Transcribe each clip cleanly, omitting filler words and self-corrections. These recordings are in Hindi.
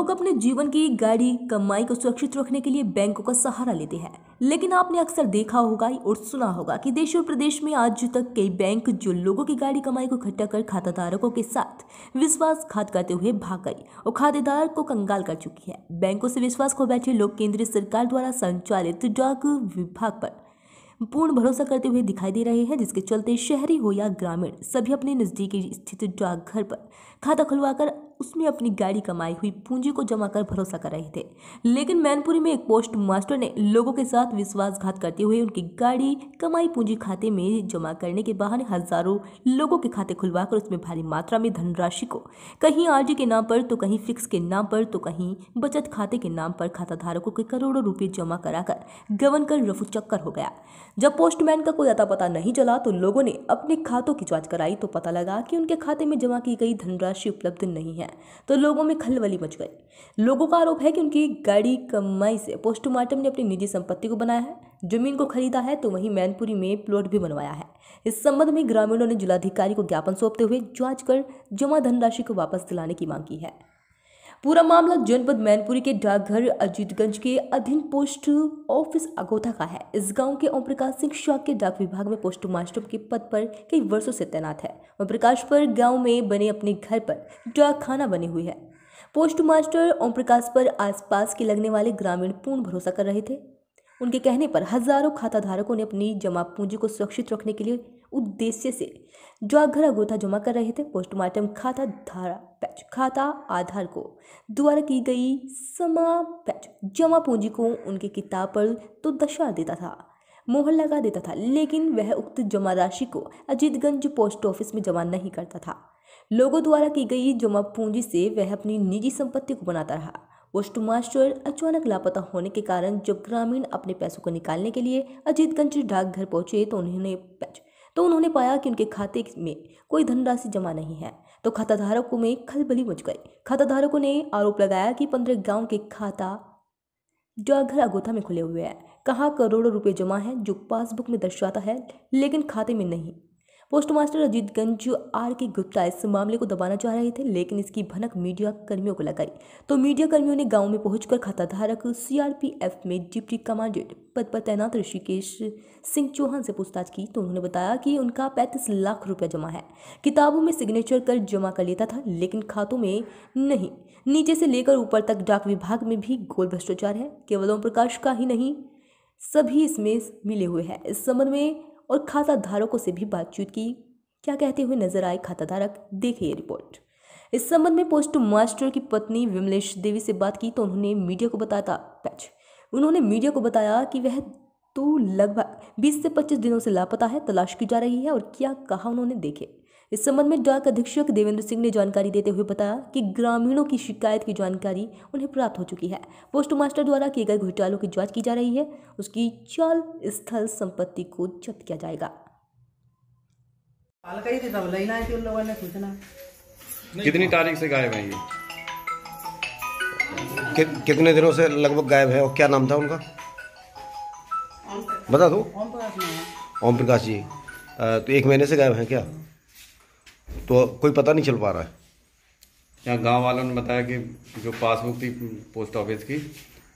लोग अपने जीवन की गाड़ी कमाई को सुरक्षित रखने के लिए बैंकों का सहारा लेते हैं, लेकिन आपने अक्सर देखा होगा और सुना होगा कि देश और प्रदेश में आज तक कई बैंक जो लोगों की गाड़ी कमाई को इकट्ठा कर खाताधारकों के साथ विश्वासघात करते हुए भाग गई और खातेदार को कंगाल कर चुकी है। बैंकों से विश्वास खो बैठे लोग केंद्र सरकार द्वारा संचालित डाक विभाग पर पूर्ण भरोसा करते हुए दिखाई दे रहे हैं, जिसके चलते शहरी हो या ग्रामीण सभी अपने नजदीकी स्थित डाकघर पर खाता खुलवाकर उसमें अपनी गाड़ी कमाई हुई पूंजी को जमा कर भरोसा कर रहे थे। लेकिन मैनपुरी में एक पोस्ट मास्टर ने लोगों के साथ विश्वासघात करते हुए उनकी गाड़ी कमाई पूंजी खाते में जमा करने के बहाने हजारों लोगों के खाते खुलवाकर उसमें भारी मात्रा में धनराशि को कहीं आरडी के नाम पर तो कहीं फिक्स के नाम पर तो कहीं बचत खाते के नाम पर खाताधारकों के करोड़ों रुपए जमा कराकर गबन कर रफू चक्कर हो गया। जब पोस्टमैन का कोई अता पता नहीं चला तो लोगों ने अपने खातों की जांच कराई तो पता लगा कि उनके खाते में जमा की गई धनराशि उपलब्ध नहीं है, तो लोगों में खलबली मच गई। लोगों का आरोप है कि उनकी गाड़ी कमाई से पोस्टमार्टम ने अपनी निजी संपत्ति को बनाया है, जमीन को खरीदा है तो वहीं मैनपुरी में प्लॉट भी बनवाया है। इस संबंध में ग्रामीणों ने जिलाधिकारी को ज्ञापन सौंपते हुए जांच कर जमा धनराशि को वापस दिलाने की मांग की है। पूरा मामला जनपद मैनपुरी के डाकघर अजीतगंज के अधीन पोस्ट ऑफिस अगोथा का है। इस गांव के ओम प्रकाश सिंह शाक्य डाक विभाग में पोस्ट मास्टर के पद पर कई वर्षों से तैनात है। ओम प्रकाश पर गांव में बने अपने घर पर डाक खाना बनी हुई है। पोस्ट मास्टर ओम प्रकाश पर आसपास के लगने वाले ग्रामीण पूर्ण भरोसा कर रहे थे। उनके कहने पर हजारों खाताधारकों ने अपनी जमा पूंजी को सुरक्षित रखने के लिए उद्देश्य से डाकघर अगोथा जमा कर रहे थे। पोस्टमार्टम खाता आधार को द्वारा की गई जमा पूंजी को उनकी किताब पर तो दर्शा देता था, मोहर लगा देता था, लेकिन वह उक्त जमा राशि को अजीतगंज पोस्ट ऑफिस में जमा नहीं करता था। लोगों द्वारा की गई जमा पूंजी से वह अपनी निजी संपत्ति को बनाता रहा। पोस्ट मास्टर अचानक लापता होने के कारण जब ग्रामीण अपने पैसों को निकालने के लिए अजीतगंज डाकघर पहुंचे तो उन्होंने पाया कि उनके खाते में कोई धनराशि जमा नहीं है, तो खाताधारकों में खलबली मच गई। खाताधारकों ने आरोप लगाया कि 15 गांव के खाता डाकघर अगोथा में खुले हुए हैं, कहाँ करोड़ों रुपए जमा है जो पासबुक में दर्शाता है लेकिन खाते में नहीं। पोस्टमास्टर अजीतगंज आर के गुप्ता इस मामले को दबाना चाह रहे थे, लेकिन इसकी भनक मीडिया कर्मियों को लगाई तो मीडिया कर्मियों ने गांव में पहुंचकर खाताधारक सीआरपीएफ में डिप्टी कमांडेंट पद पर तैनात ऋषिकेश सिंह चौहान से पूछताछ की तो उन्होंने बताया कि उनका 35 लाख रुपया जमा है। किताबों में सिग्नेचर कर जमा कर लेता था, लेकिन खातों में नहीं। नीचे से लेकर ऊपर तक डाक विभाग में भी घोर भ्रष्टाचार है। केवल ओम प्रकाश का ही नहीं, सभी इसमें मिले हुए हैं। इस संबंध में और खाताधारकों से भी बातचीत की, क्या कहते हुए नजर आए खाताधारक, देखिए रिपोर्ट। इस संबंध में पोस्ट मास्टर की पत्नी विमलेश देवी से बात की तो उन्होंने मीडिया को बताया कि वह तो लगभग 20 से 25 दिनों से लापता है, तलाश की जा रही है। और क्या कहा उन्होंने, देखे। इस संबंध में डाक अधीक्षक देवेंद्र सिंह ने जानकारी देते हुए बताया कि ग्रामीणों की शिकायत की जानकारी उन्हें प्राप्त हो चुकी है। पोस्ट मास्टर द्वारा किए गए घोटालों की जांच की जा रही है, उसकी चाल स्थल संपत्ति को जब्त किया जाएगा। कितनी तारीख से गायब है ये? कितने दिनों से लगभग गायब है और क्या नाम था उनका, बता दो। ओम प्रकाश जी। तो 1 महीने से गायब हैं क्या? तो कोई पता नहीं चल पा रहा है। यहाँ गांव वालों ने बताया कि जो पासबुक थी पोस्ट ऑफिस की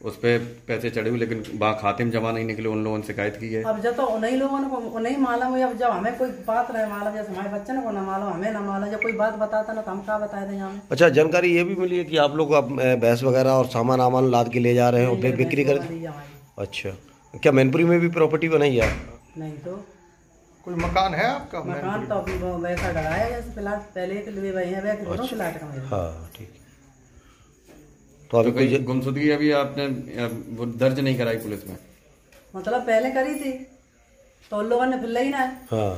उस पर पैसे चढ़े हुए, लेकिन वहाँ खाते में जमा नहीं निकले। उन लोगों ने शिकायत की है। अब जब तो उन्हीं लोगों को नहीं मालूम है, अब जब हमें कोई बात रहे मालूम, जैसे हमारे बच्चे को ना मालूम, हमें ना मालूम, जब कोई बात बताता ना तो हम क्या बताए थे यहाँ। अच्छा, जानकारी ये भी मिली है कि आप लोग भैंस वगैरह और सामान लाद के ले जा रहे हैं, बिक्री कर। अच्छा, क्या मैनपुरी में भी प्रॉपर्टी बनाई है? नहीं तो कोई मकान है आपका? मकान तो अभी वैसा डराया जैसे प्लाट पहले के लिए वही है, वैसे दोनों प्लाट का है। हाँ, ठीक। तो अभी कोई गुमशुदगी अभी आपने वो दर्ज नहीं कराई पुलिस में? मतलब पहले करी थी तो उन लोगों ने फिर ली ना। हाँ,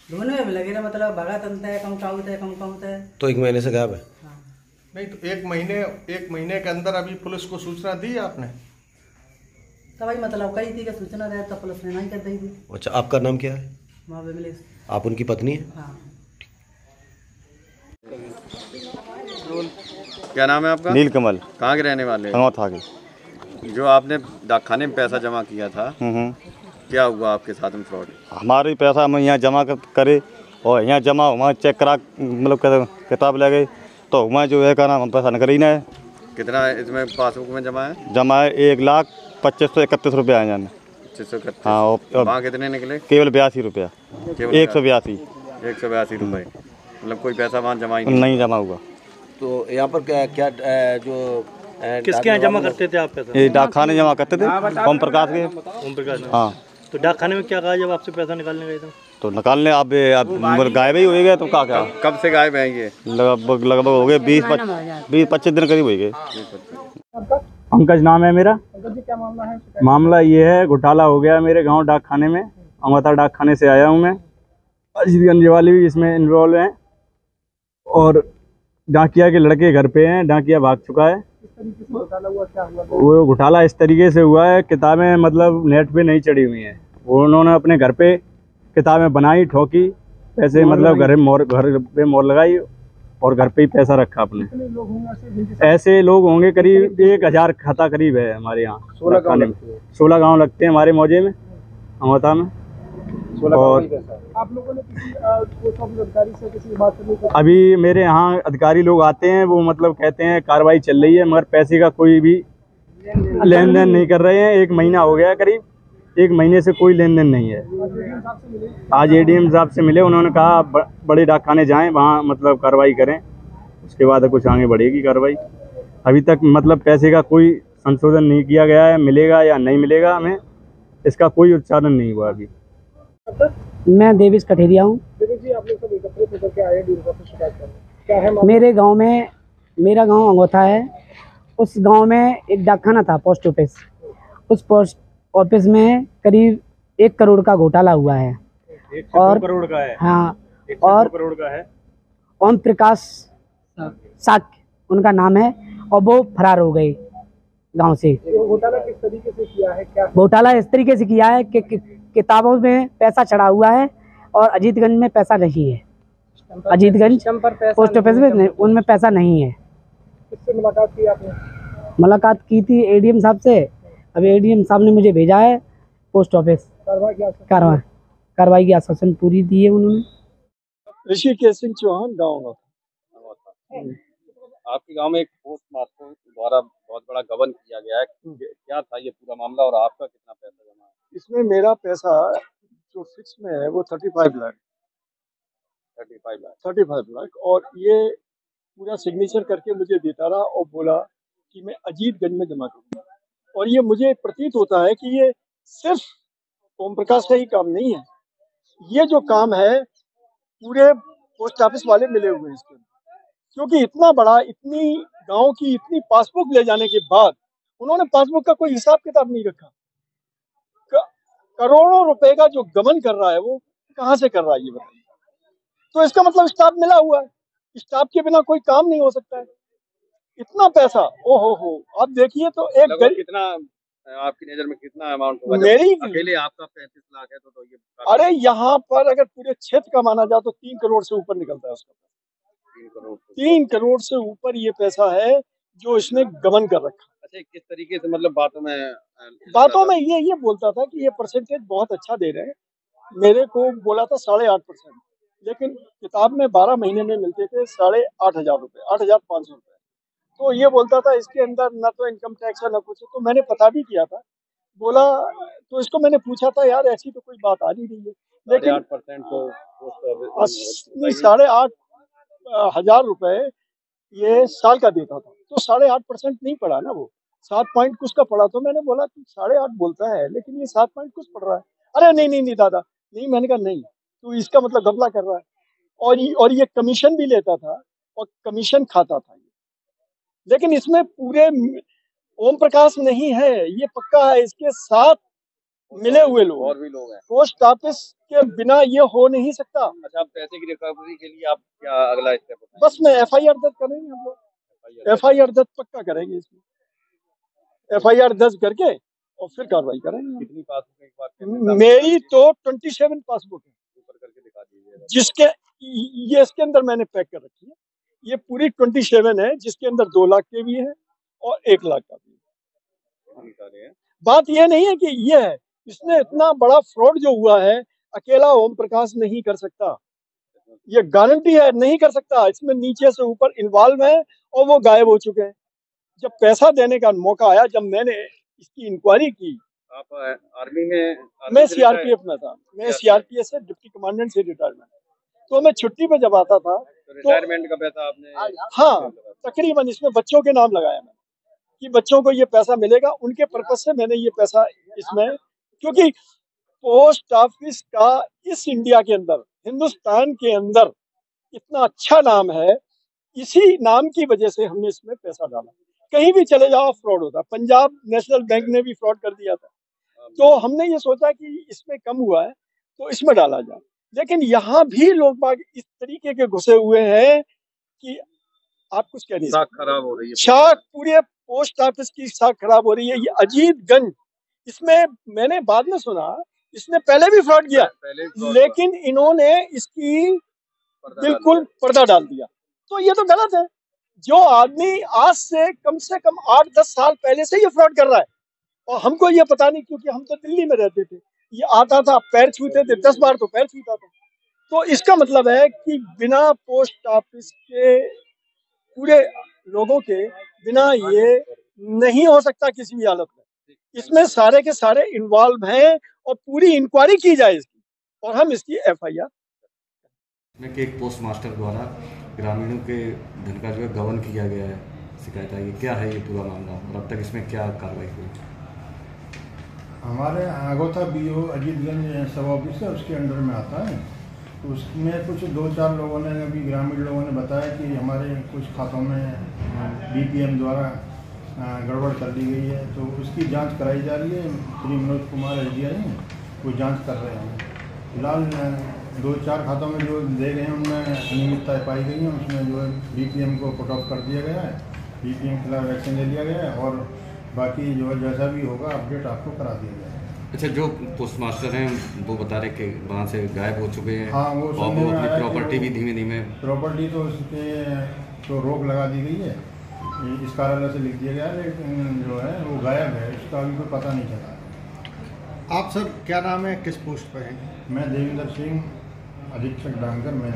ढूंढने में लगे रहे, मतलब भगा तंत्र है, कम काउत है। तो 1 महीने से गायब है। हाँ। नहीं तो 1 महीने के अंदर अभी पुलिस को सूचना दी आपने? तो भाई मतलब कही थी कि सूचना रहे तो पुलिस ने नहीं कर दी थी। अच्छा, आपका नाम क्या है? माँ विमलेश। आप उनकी पत्नी है? हाँ। क्या नाम है आपका? नीलकमल। कहाँ के रहने वाले? अगोथा के। जो आपने डाकखाने में पैसा जमा किया था, क्या हुआ आपके साथ में फ्रॉड? हमारे पैसा हम यहाँ जमा करे और यहाँ जमा वहाँ चेक करा, मतलब किताब ले गए तो वहाँ जो है का नाम हम पैसा न करी ना है। कितना इसमें पासबुक में जमा है? जमा है 1,25,31 रुपया है जाने। 631। हाँ, और वहाँ कितने निकले? केवल 82 रुपया, केवल 182 182 रुपये। मतलब कोई पैसा वहाँ जमा ही नहीं जमा हुआ। तो यहाँ पर क्या जो किसके यहाँ जमा करते थे आप पैसा? ये डाकखाने जमा करते थे, ओम प्रकाश के। ओम प्रकाश। हाँ। तो डाकखाने में क्या कहा जब आपसे पैसा निकालने गए थे? तो निकालने अब गायब ही हो गए। तो क्या कब से गायब है ये? लगभग हो गए 20-25 दिन करीब हो गए। पंकज नाम है मेरा। क्या मामला है? मामला ये है, घोटाला हो गया मेरे गांव डाकखाने में। अमृता डाकखाने से आया हूं मैं। अजीतगंज वाले भी इसमें इन्वॉल्व हैं और डाकिया के लड़के घर पे हैं। डाकिया भाग चुका है। वो घोटाला इस तरीके से हुआ है, किताबें मतलब नेट पे नहीं चढ़ी हुई हैं। वो उन्होंने अपने घर पे किताबें बनाई, ठोकी, पैसे मतलब घर पे मोहर लगाई और घर पे ही पैसा रखा अपने। ऐसे लोग होंगे करीब 1000 खाता करीब है हमारे यहाँ। 16 गाँव लगते हैं हमारे मौजे में, अमृता में। और आप लोगों ने किसी पोस्ट ऑफिस अधिकारी से किसी बात करनी? अभी मेरे यहाँ अधिकारी लोग आते हैं, वो मतलब कहते हैं कार्रवाई चल रही है, मगर पैसे का कोई भी लेन देन नहीं कर रहे हैं। 1 महीना हो गया करीब, 1 महीने से कोई लेन देन नहीं है। आज ADM साहब से मिले, उन्होंने कहा बड़े डाकखाने जाएं, वहाँ मतलब कार्रवाई करें, उसके बाद कुछ आगे बढ़ेगी कार्रवाई। अभी तक मतलब पैसे का कोई संशोधन नहीं किया गया है। मिलेगा या नहीं मिलेगा हमें, इसका कोई उच्चारण नहीं हुआ अभी। मैं देवीश कठेरिया हूँ। मेरे गांव में, मेरा गांव अंगोथा है, उस गांव में एक डाकखाना था, पोस्ट ऑफिस। उस पोस्ट ऑफिस में करीब 1 करोड़ का घोटाला हुआ है। 1 करोड़ का है। हाँ, 1 और करोड़ का है। ओम प्रकाश साक्य उनका नाम है, और वो फरार हो गए गांव से। घोटाला किस तरीके से किया है? क्या घोटाला इस तरीके से किया है कि किताबों में पैसा चढ़ा हुआ है और अजीतगंज में पैसा नहीं है। अजीतगंज पोस्ट ऑफिस में उनमें पैसा नहीं है। किससे मुलाकात की आपने? मुलाकात की थी ADM साहब से। अभी ADM साहब ने मुझे भेजा है पोस्ट ऑफिस। कार्रवाई की आश्वासन पूरी दी है उन्होंने। ऋषिकेश सिंह चौहान गाँव। आपके गांव में एक पोस्ट मास्टर द्वारा बहुत बड़ा गबन किया गया है, क्या था ये पूरा मामला और आपका कितना पैसा जमा है? इसमें मेरा पैसा जो फिक्स में है वो 35 लाख। 35 लाख, और ये पूरा सिग्नेचर करके मुझे देता रहा और बोला कि मैं अजीतगंज में जमा करूँगा। और ये मुझे प्रतीत होता है कि ये सिर्फ ओम प्रकाश का ही काम नहीं है, ये जो काम है पूरे पोस्ट ऑफिस वाले मिले हुए हैं इसके अंदर। क्योंकि इतना बड़ा, इतनी गांव की इतनी पासबुक ले जाने के बाद उन्होंने पासबुक का कोई हिसाब किताब नहीं रखा। करोड़ों रुपए का जो गबन कर रहा है वो कहाँ से कर रहा है ये बताइए। तो इसका मतलब स्टाफ मिला हुआ है, स्टाफ के बिना कोई काम नहीं हो सकता है। इतना पैसा, ओ हो, आप देखिए तो एक कितना आपकी नजर में कितना अमाउंट होगा? मेरी अकेले आपका 35 लाख है तो ये अरे यहाँ पर अगर पूरे क्षेत्र का माना जाए तो 3 करोड़ से ऊपर निकलता है उसका। 3 करोड़ से ऊपर ये पैसा है जो इसने गबन कर रखा। अच्छा, किस तरीके से मतलब बातों में ये बोलता था कि ये परसेंटेज बहुत अच्छा दे रहे हैं। मेरे को बोला था 8.5%, लेकिन किताब में 12 महीने में मिलते थे 8,500 रुपये, 8,500 रुपये। तो ये बोलता था इसके अंदर न तो इनकम टैक्स है न कुछ। तो मैंने पता भी किया था, बोला तो इसको मैंने पूछा था यार ऐसी तो कोई बात आ नहीं रही है, लेकिन 8% तो 8,500 रुपए ये साल का देता था। तो 8.5% नहीं पड़ा ना, वो 7 पॉइंट कुछ का पड़ा। तो मैंने बोला तू 8.5 बोलता है लेकिन ये 7 पॉइंट कुछ पड़ रहा है। अरे नहीं दादा नहीं। मैंने कहा नहीं, तू इसका मतलब घपला कर रहा है। और ये कमीशन भी लेता था और कमीशन खाता था। लेकिन इसमें पूरे ओम प्रकाश नहीं है, ये पक्का है, इसके साथ मिले हुए लोग और भी लोग हैं। पोस्ट ऑफिस के बिना ये हो नहीं सकता। अच्छा, आप पैसे की रिकवरी के लिए आप क्या अगला स्टेप? बस में FIR दर्ज करेंगे हम लोग। FIR दर्ज पक्का करेंगे इसमें। FIR दर्ज करके और फिर कार्रवाई करेंगे। कितनी पासबुक एक बार? मेरी तो 27 पासबुक है, ऊपर करके दिखा दीजिए। जिसके ये इसके अंदर मैंने पैक कर रखी है। ये पूरी 27 है, जिसके अंदर 2 लाख के भी है और 1 लाख का भी है। बात ये नहीं है कि ये है, इसने इतना बड़ा फ्रॉड जो हुआ है अकेला ओम प्रकाश नहीं कर सकता। ये गारंटी है, नहीं कर सकता। इसमें नीचे से ऊपर इन्वॉल्व है और वो गायब हो चुके हैं। जब पैसा देने का मौका आया, जब मैंने इसकी इंक्वायरी की, आप आर्मी में मैं सीआरपीएफ में था, मैं सीआरपीएफ से डिप्टी कमांडेंट से रिटायरमेंट, तो मैं छुट्टी पे जब आता था तो रिटायरमेंट का पैसा आपने हाँ तकरीबन इसमें बच्चों के नाम लगाया मैंने कि बच्चों को ये पैसा मिलेगा, उनके पर्पज से मैंने ये पैसा इसमें, क्योंकि पोस्ट ऑफिस का इस इंडिया के अंदर, हिंदुस्तान के अंदर इतना अच्छा नाम है, इसी नाम की वजह से हमने इसमें पैसा डाला। कहीं भी चले जाओ फ्रॉड होता, पंजाब नेशनल बैंक ने भी फ्रॉड कर दिया था, तो हमने ये सोचा कि इसमें कम हुआ है तो इसमें डाला जाए, लेकिन यहाँ भी लोग बाग इस तरीके के घुसे हुए हैं कि आप कुछ कह नहीं साख खराब हो रही है, साख पूरे पोस्ट ऑफिस की साख खराब हो रही है। ये अजीतगंज, इसमें मैंने बाद में सुना इसने पहले भी फ्रॉड किया, लेकिन इन्होंने इसकी बिल्कुल पर्दा डाल दिया, तो ये तो गलत है। जो आदमी आज से कम 8-10 साल पहले से ये फ्रॉड कर रहा है और हमको ये पता नहीं, क्योंकि हम तो दिल्ली में रहते थे, ये आता था पैर छूते थे, 10 बार तो पैर छूता था। तो इसका मतलब है कि बिना पोस्ट ऑफिस के पूरे लोगों के बिना ये नहीं हो सकता किसी भी हालत में। इसमें सारे के सारे इन्वॉल्व हैं और पूरी इंक्वायरी की जाए इसकी, और हम इसकी एफआईआर में कि एक पोस्ट मास्टर द्वारा ग्रामीणों के धन का जो है गबन किया गया है, शिकायत आई है, क्या है ये पूरा मामला और अब तक इसमें क्या कार्रवाई हुई? हमारे आगोथा बीओ अजीतगंज सब ऑफिस है, उसके अंडर में आता है। तो उसमें कुछ 2-4 लोगों ने, अभी ग्रामीण लोगों ने बताया कि हमारे कुछ खातों में बीपीएम द्वारा गड़बड़ कर दी गई है, तो उसकी जांच कराई जा रही है। श्री मनोज कुमार एसडीआई वो जांच कर रहे हैं। फिलहाल 2-4 खातों में जो दे गए हैं उनमें अनियमितताएँ पाई गई हैं, उसमें जो है बीपीएम को कट ऑफ कर दिया गया है, बीपीएम के खिलाफ एक्शन ले लिया गया है, और बाकी जो है जैसा भी होगा अपडेट आपको करा दिया जाएगा। अच्छा, जो पोस्ट मास्टर हैं वो बता रहे कि वहाँ से गायब हो चुके हैं, हाँ, वो अपनी प्रॉपर्टी भी धीमे धीमे, प्रॉपर्टी तो उसके तो रोक लगा दी गई है, इस कार्यालय से लिख दिया गया है, लेकिन जो है वो गायब है, इसका अभी कोई पता नहीं चला। आप सर क्या नाम है, किस पोस्ट पर हैं? मैं देवेंद्र सिंह, अधीक्षक डांगर, मैं